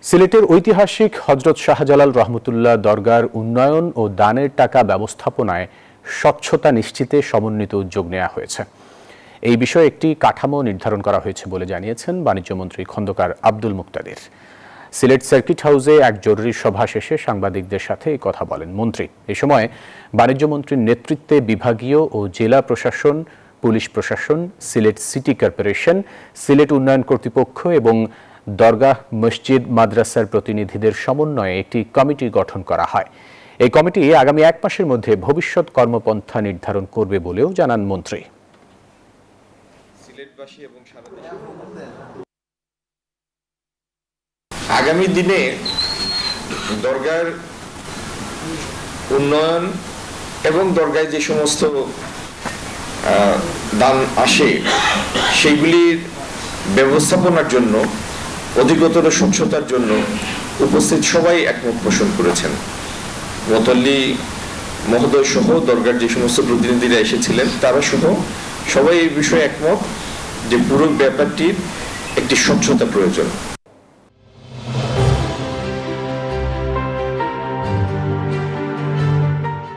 সিলেটের ঐতিহাসিক হযরত শাহজালাল রহমতুল্লাহ দরগার উন্নয়ন ও দানের টাকা ব্যবস্থাপনায় স্বচ্ছতা নিশ্চিতে সমন্বিত উদ্যোগ নেওয়া হয়েছে। এই বিষয়ে একটি কাঠামো নির্ধারণ করা হয়েছে বলে জানিয়েছেন বাণিজ্যমন্ত্রী খন্দকার আব্দুল মুক্তাদির। সিলেট সার্কিট হাউসে এক জরুরি সভা শেষে সাংবাদিকদের সাথে এই কথা বলেন মন্ত্রী। এ সময় বাণিজ্যমন্ত্রীর নেতৃত্বে বিভাগীয় ও জেলা প্রশাসন, পুলিশ প্রশাসন, সিলেট সিটি কর্পোরেশন, সিলেট উন্নয়ন কর্তৃপক্ষ এবং দরগাহ, মসজিদ, মাদ্রাসার প্রতিনিধিদের সমন্বয়ে একটি কমিটি গঠন করা হয়। এই কমিটি আগামী 1 মাসের মধ্যে ভবিষ্যৎ কর্মপন্থা নির্ধারণ করবে বলেও জানান মন্ত্রী। সিলেটবাসী এবং সারা দেশে আগামী দিনে দরগার উন্নয়ন এবং দরগায় যে সমস্ত দান আসে সেইগুলির ব্যবস্থাপনার জন্য, অধিকতর স্বচ্ছতার জন্য উপস্থিত সবাই একমত পোষণ করেছেন। মোতাল্লি মহোদয় সহ দরগার যে সমস্ত প্রতিনিধিরা এসেছিলেন তারা সহ সবাই এই বিষয়ে একমত যে পুরো ব্যাপারটির একটি স্বচ্ছতা প্রয়োজন।